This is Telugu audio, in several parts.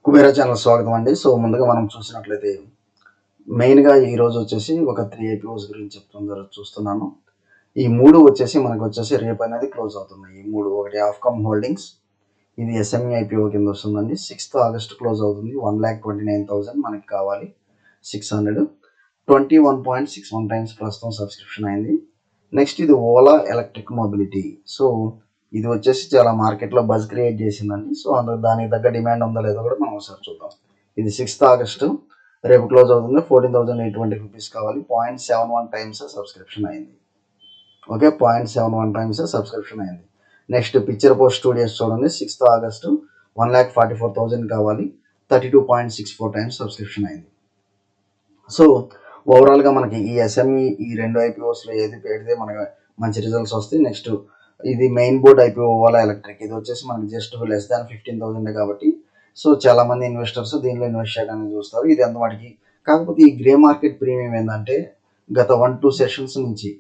కుబేరా ఛానల్ స్వాగతం అండి. సో ముందుగా మనం చూసినట్లయితే మెయిన్గా ఈరోజు వచ్చేసి ఒక 3 ఐపీఓస్ గురించి చూస్తున్నాను. ఈ 3 వచ్చేసి మనకు వచ్చేసి రేపు అనేది క్లోజ్ అవుతున్నాయి. ఈ 3 ఒకటి ఆఫ్కామ్ హోల్డింగ్స్, ఇది ఎస్ఎంఈ ఐపీఓ కింద వస్తుందండి. 6th ఆగస్ట్ క్లోజ్ అవుతుంది. 1,29,000 మనకి కావాలి. 600 21.61 టైమ్స్ ప్రస్తుతం సబ్స్క్రిప్షన్ అయింది. నెక్స్ట్ ఇది ఓలా ఎలక్ట్రిక్ మొబిలిటీ. సో ఇది వచ్చేసి చాలా మార్కెట్లో బజ్ క్రియేట్ చేసిందండి. సో దానికి తగ్గ డిమాండ్ ఉందో లేదో కూడా మనం ఒకసారి చూద్దాం. ఇది 6th ఆగస్టు రేపు క్లోజ్ అవుతుంది. 14,820 రూపీస్ కావాలి. 0.71 టైమ్స్ సబ్స్క్రిప్షన్ అయింది. ఓకే, 0.71 టైమ్స్ సబ్స్క్రిప్షన్ అయింది. నెక్స్ట్ పిక్చర్ పోస్ట్ స్టూడియోస్ చూడండి. 6th ఆగస్టు 1,44,000 కావాలి. 32.64 టైమ్స్ సబ్స్క్రిప్షన్ అయింది. సో ఓవరాల్గా మనకి ఈ ఎస్ఎంఈ ఈ 2 ఐపీఓస్లో ఏది పెడితే మనకి మంచి రిజల్ట్స్ వస్తాయి. నెక్స్ట్ ఇది main board IPO Ola electric. ఇది వచ్చేసి మనకి జస్ట్ లెస్ దాన్ 15,000 కాబట్టి సో చాలా మంది ఇన్వెస్టర్స్ దీనిలో ఇన్వెస్ట్ చేయడానికి చూస్తారు. ఇది ఎంత వాటికి కాకపోతే ఈ గ్రే మార్కెట్ ప్రీమియం ఏంటంటే గత 1-2 సెషన్స్ నుంచి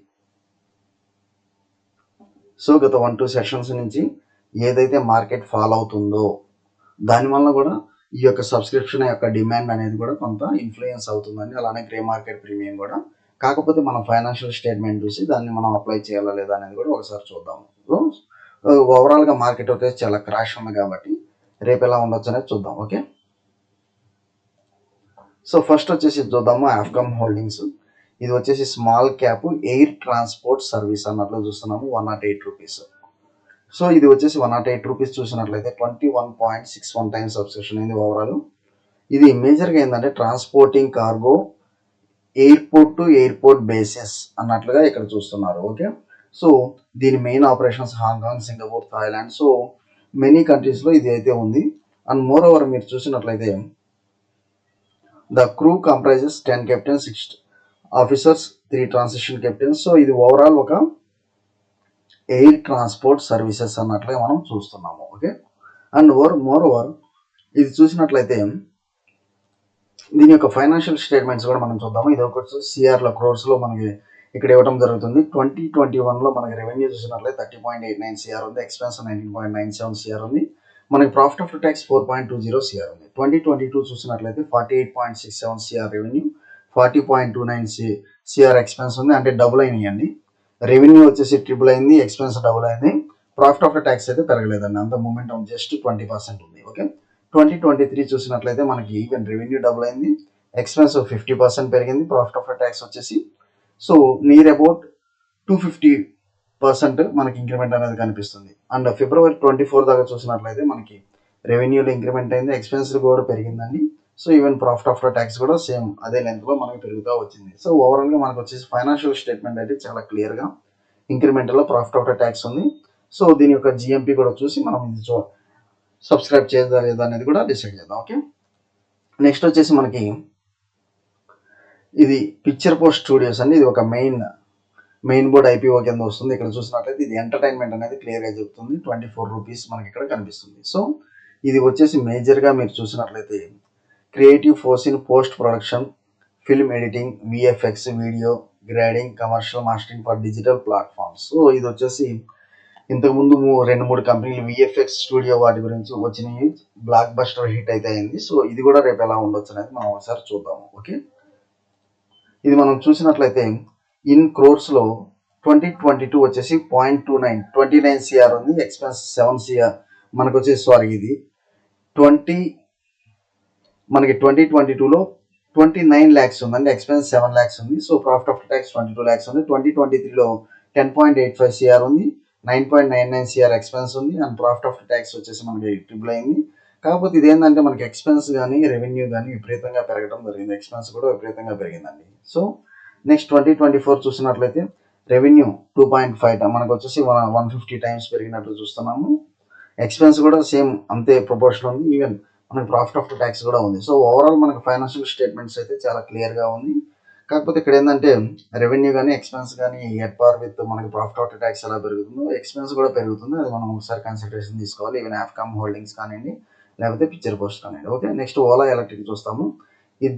గత 1-2 సెషన్స్ నుంచి ఏదైతే మార్కెట్ ఫాల్ అవుతుందో దానివల్ల కూడా ఈ యొక్క సబ్స్క్రిప్షన్ యొక్క డిమాండ్ అనేది కూడా కొంత ఇన్ఫ్లుయెన్స్ అవుతుందండి. అలానే గ్రే మార్కెట్ ప్రీమియం కూడా. కాకపోతే మనం ఫైనాన్షియల్ స్టేట్మెంట్ చూసి దాన్ని మనం అప్లై చేయాలా లేదా అనేది కూడా ఒకసారి చూద్దాము. సో ఓవరాల్గా మార్కెట్ వచ్చేసి చాలా క్రాష్ ఉంది కాబట్టి రేపు ఎలా ఉండొచ్చు అనేది చూద్దాం. ఓకే, సో ఫస్ట్ వచ్చేసి చూద్దాము ఆఫ్కామ్ హోల్డింగ్స్. ఇది వచ్చేసి small cap air transport service అన్నట్లు చూస్తున్నాము. 108 రూపీస్. సో ఇది వచ్చేసి 108 రూపీస్ చూసినట్లయితే 21.61 టైమ్స్ సబ్స్క్రిప్షన్ అయింది ఓవరాల్. ఇది మేజర్గా ఏంటంటే transporting cargo airport to airport basis అన్నట్లుగా ఇక్కడ చూస్తున్నారు. ఓకే, సో దీని main operations Hong Kong, Singapore, Thailand, so many కంట్రీస్లో ఇది అయితే ఉంది. అండ్ మోర్ ఓవర్ మీరు చూసినట్లయితే the crew comprises 10 captains, 6 officers, 3 transition captains. So ఇది ఓవరాల్ ఒక ఎయిర్ ట్రాన్స్పోర్ట్ సర్వీసెస్ అన్నట్లుగా మనం చూస్తున్నాము. ఓకే, అండ్ మోర్ ఓవర్ ఇది చూసినట్లయితే దీని యొక్క ఫైనాన్షియల్ స్టేట్మెంట్స్ కూడా మనం చూద్దాము. ఇది ఒక సిఆర్లో క్రోర్స్లో మనకి ఇక్కడ ఇవ్వడం జరుగుతుంది. 2021లో మనకి రెవెన్యూ చూసినట్లయితే 30.89 సిఆర్ ఉంది. ఎక్స్పెన్స్ 19.97 సిఆర్ ఉంది. మనకి ప్రాఫిట్ ఆఫ్టర్ ట్యాక్స్ 4.20 సిఆర్ ఉంది. 2022 చూసినట్లయితే 48.67 సిఆర్ రెవెన్యూ, 40.29 సిఆర్ ఎక్స్పెన్స్ ఉంది. అంటే డబుల్ అయినాయండి. రెవెన్యూ వచ్చేసి ట్రిపుల్ అయింది, ఎక్స్పెన్స్ డబుల్ అయింది. ప్రాఫిట్ ఆఫ్టర్ ట్యాక్స్ అయితే పెరగలేదండి. అంత మూమెంటం జస్ట్ 20% ఉంది. ఓకే, 2023 చూసినట్లయితే మనకి ఈవెన్ రెవెన్యూ డబుల్ అయింది, ఎక్స్పెన్స్ 50% పెరిగింది, ప్రాఫిట్ ఆఫ్టర్ ట్యాక్స్ వచ్చేసి సో నియర్ అబౌట్ 250% మనకి ఇంక్రిమెంట్ అనేది కనిపిస్తుంది. అండ్ February 24 దాకా చూసినట్లయితే మనకి రెవెన్యూలో ఇంక్రిమెంట్ అయింది, ఎక్స్పెన్స్ కూడా పెరిగిందండి. So even profit after tax కూడా సేమ్ అదే లెంత్లో మనకి పెరుగుతూ వచ్చింది. సో ఓవరాల్గా మనకు వచ్చేసి ఫైనాన్షియల్ స్టేట్మెంట్ అయితే చాలా క్లియర్గా ఇంక్రిమెంట్లో ప్రాఫిట్ ఆఫ్టర్ ట్యాక్స్ ఉంది. సో దీని యొక్క జిఎంపీ కూడా చూసి మనం ఇది సబ్స్క్రైబ్ చేద్దా లేదా అనేది కూడా డిసైడ్ చేద్దాం. ఓకే, నెక్స్ట్ వచ్చేసి మనకి ఇది పిక్చర్ పోస్ట్ స్టూడియోస్ అండి. ఇది ఒక మెయిన్ బోర్డ్ ఐపీఓ కింద వస్తుంది. ఇక్కడ చూసినట్లయితే ఇది ఎంటర్టైన్మెంట్ అనేది క్లియర్గా చెప్తుంది. 24 రూపీస్ మనకి ఇక్కడ కనిపిస్తుంది. సో ఇది వచ్చేసి మేజర్గా మీరు చూసినట్లయితే creative force in post production, film editing, VFX, video grading, commercial mastering for digital platforms. So ఇది వచ్చేసి ఇంతకుముందు 2-3 కంపెనీలు విఎఫ్ఎక్స్ స్టూడియో వాటి గురించి వచ్చినాయి. బ్లాక్ బస్టర్ హిట్ అయితే అయింది. సో ఇది కూడా రేపు ఎలా ఉండొచ్చు అనేది మనం ఒకసారి చూద్దాము. ఓకే, ఇది మనం చూసినట్లయితే ఇన్ క్రోర్స్లో 2022 వచ్చేసి 0.29 సిఆర్ ఉంది, ఎక్స్పెన్స్ 7 సిఆర్ మనకు వచ్చేసి ఇది 2022లో 29 lakhs ఉందండి, ఎక్స్పెన్స్ 7 lakhs ఉంది. So profit after tax 22 lakhs ఉంది. 2023లో 10.85 సిఆర్ ఉంది, 9.99 సిఆర్ ఎక్స్పెన్స్ ఉంది. అండ్ ప్రాఫిట్ ఆఫ్టర్ ట్యాక్స్ వచ్చేసి మనకి ట్రిపుల్ అయింది. కాకపోతే ఇది ఏంటంటే మనకి ఎక్స్పెన్స్ కానీ రెవెన్యూ కానీ విపరీతంగా పెరగడం జరిగింది, ఎక్స్పెన్స్ కూడా విపరీతంగా పెరిగిందండి. సో నెక్స్ట్ 2024 చూసినట్లయితే రెవెన్యూ 2.5 మనకు వచ్చేసి 150 టైమ్స్ పెరిగినట్లు చూస్తున్నాము. ఎక్స్పెన్స్ కూడా సేమ్ అంతే ప్రపోర్షన్ ఉంది. ఈవెన్ మనకి ప్రాఫిట్ ఆఫ్టర్ ట్యాక్స్ కూడా ఉంది. సో ఓవరాల్ మనకి ఫైనాన్షియల్ స్టేట్మెంట్స్ అయితే చాలా క్లియర్గా ఉంది. కాకపోతే ఇక్కడ ఏంటంటే రెవెన్యూ కానీ ఎక్స్పెన్స్ కానీ ఎట్ పార్ విత్ మనకి ప్రాఫిట్ ఆఫ్టర్ ట్యాక్స్ ఎలా పెరుగుతుందో ఎక్స్పెన్స్ కూడా పెరుగుతుంది. అది మనం ఒకసారి కన్సిడరేషన్ తీసుకోవాలి. ఈవెన్ ఆఫ్కామ్ హోల్డింగ్స్ కానివ్వండి లేకపోతే పిక్చర్ పోస్ట్ కానివ్వండి. ఓకే, నెక్స్ట్ ఓలా ఎలక్ట్రిక్ చూస్తాము.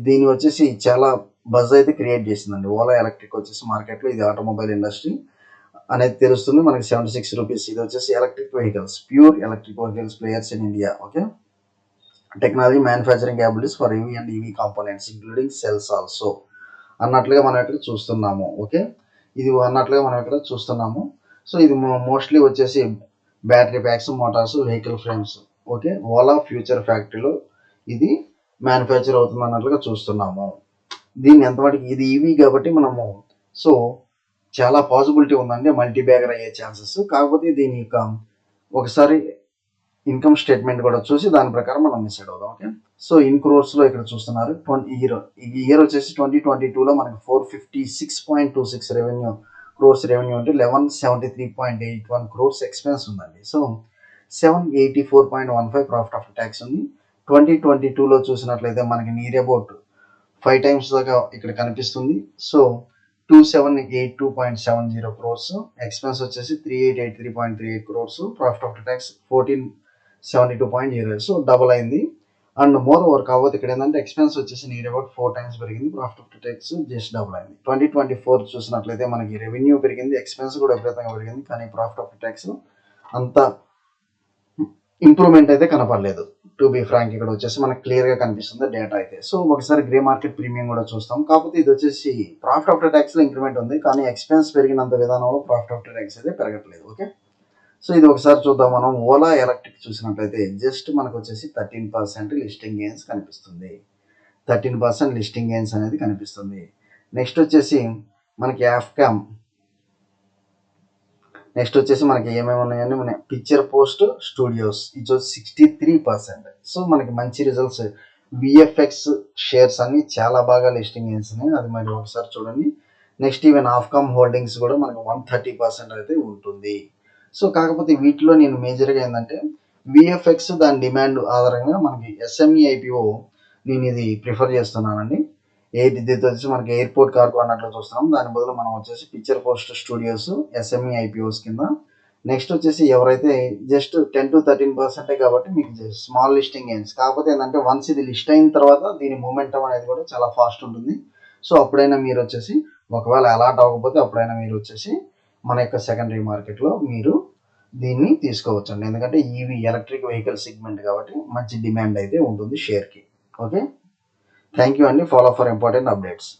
దీని వచ్చేసి చాలా బజ్ అయితే క్రియేట్ చేసిందండి. ఓలా ఎలక్ట్రిక్ వచ్చేసి మార్కెట్లో ఇది ఆటోమొబైల్ ఇండస్ట్రీ అనేది తెలుస్తుంది మనకి 76 రూపీస్. ఇది వచ్చేసి electric vehicles, pure electric vehicles players in India. Okay, technology manufacturing capabilities for EV and EV components including cells also అన్నట్లుగా మనం ఇక్కడ చూస్తున్నాము. ఓకే, ఇది అన్నట్లుగా మనం ఇక్కడ చూస్తున్నాము. సో ఇది మోస్ట్లీ వచ్చేసి battery packs, Motors, vehicle frames. Okay, Ola future ఫ్యాక్టరీలో ఇది మ్యానుఫ్యాక్చర్ అవుతుంది అన్నట్లుగా చూస్తున్నాము. దీన్ని ఎంతవరకు ఇది ఈవీ కాబట్టి మనము సో చాలా పాసిబిలిటీ ఉందండి మల్టీ బ్యాగర్ అయ్యే ఛాన్సెస్. కాకపోతే దీని యొక్క ఒకసారి ఇన్కమ్ స్టేట్మెంట్ కూడా చూసి దాని ప్రకారం మనం డిసైడ్ అవుదాం. ఓకే, సో ఇన్ క్రోర్స్లో ఇక్కడ చూస్తున్నారు ఈ ఇయర్ వచ్చేసి 2022లో మనకి 456.26 క్రోర్స్ రెవెన్యూ అంటే 1173.81 క్రోర్స్ ఎక్స్పెన్స్ ఉందండి. సో 784.15 ప్రాఫిట్ ఆఫ్టర్ ట్యాక్స్ ఉంది. 2022లో చూసినట్లయితే మనకి నియర్ అబౌట్ 5 times దాకా ఇక్కడ కనిపిస్తుంది. సో 2782.70 క్రోర్స్, ఎక్స్పెన్స్ వచ్చేసి 3883.38 crores, profit after tax 1472.08. So double అయింది. అండ్ మోర్ ఓవర్ కాకపోతే ఇక్కడ ఏంటంటే ఎక్స్పెన్స్ వచ్చేసి నియర్ అబౌట్ 4 times పెరిగింది, profit after tax just double అయింది. 2024 చూసినట్లయితే మనకి రెవెన్యూ పెరిగింది, ఎక్స్పెన్స్ కూడా విపరీతంగా పెరిగింది, కానీ ప్రాఫిట్ ఆఫ్టర్ ట్యాక్స్ అంత ఇంప్రూవ్మెంట్ అయితే కనపడలేదు. టు బి ఫ్రాంక్ ఇక్కడ వచ్చేసి మనకు క్లియర్గా కనిపిస్తుంది డేటా అయితే. సో ఒకసారి గ్రే మార్కెట్ ప్రీమియం కూడా చూస్తాం. కాకపోతే ఇది వచ్చేసి ప్రాఫిట్ ఆఫ్టర్ ట్యాక్స్లో ఇంక్రిమెంట్ ఉంది, కానీ ఎక్స్పెన్స్ పెరిగినంత విధానంలో ప్రాఫిట్ ఆఫ్టర్ ట్యాక్స్ అయితే పెరగట్లేదు. ఓకే, సో ఇది ఒకసారి చూద్దాం. మనం ఓలా ఎలక్ట్రిక్ చూసినట్లయితే జస్ట్ మనకు వచ్చేసి 13% లిస్టింగ్ గెయిన్స్ కనిపిస్తుంది. 13% లిస్టింగ్ గెయిన్స్ అనేది కనిపిస్తుంది. నెక్స్ట్ వచ్చేసి మనకి యాఫ్కామ్, నెక్స్ట్ వచ్చేసి మనకి ఏమేమి ఉన్నాయండి, మన పిక్చర్ పోస్ట్ స్టూడియోస్ ఇది వచ్చి 63%. సో మనకి మంచి రిజల్ట్స్. విఎఫ్ఎక్స్ షేర్స్ అన్ని చాలా బాగా లిస్టింగ్ చేస్తున్నాయి, అది మరి ఒకసారి చూడండి. నెక్స్ట్ ఈవెన్ ఆఫ్కామ్ హోల్డింగ్స్ కూడా మనకి 130% అయితే ఉంటుంది. సో కాకపోతే వీటిలో నేను మేజర్గా ఏంటంటే విఎఫ్ఎక్స్ దాని డిమాండ్ ఆధారంగా మనకి ఎస్ఎంఈ ఐపీఓ నేను ఇది ప్రిఫర్ చేస్తున్నానండి. ఇది వచ్చి మనకి ఎయిర్పోర్ట్ కార్గో అన్నట్లు చూస్తున్నాం, దాని బదులు మనం వచ్చేసి picture post studios SME IPOs కింద. నెక్స్ట్ వచ్చేసి ఎవరైతే జస్ట్ 10 to 13% కాబట్టి మీకు స్మాల్ లిస్టింగ్ గెయిన్స్. కాకపోతే ఏంటంటే వన్స్ ఇది లిస్ట్ అయిన తర్వాత దీని మూమెంటం అనేది కూడా చాలా ఫాస్ట్ ఉంటుంది. సో అప్పుడైనా మీరు వచ్చేసి ఒకవేళ అలాట్ అవ్వకపోతే అప్పుడైనా మీరు వచ్చేసి మన యొక్క సెకండరీ మార్కెట్లో మీరు దీన్ని తీసుకోవచ్చు అండి. ఎందుకంటే ఈవీ ఎలక్ట్రిక్ వెహికల్ సెగ్మెంట్ కాబట్టి మంచి డిమాండ్ అయితే ఉంటుంది షేర్కి. ఓకే, థ్యాంక్ యూ అండి. Follow for important updates.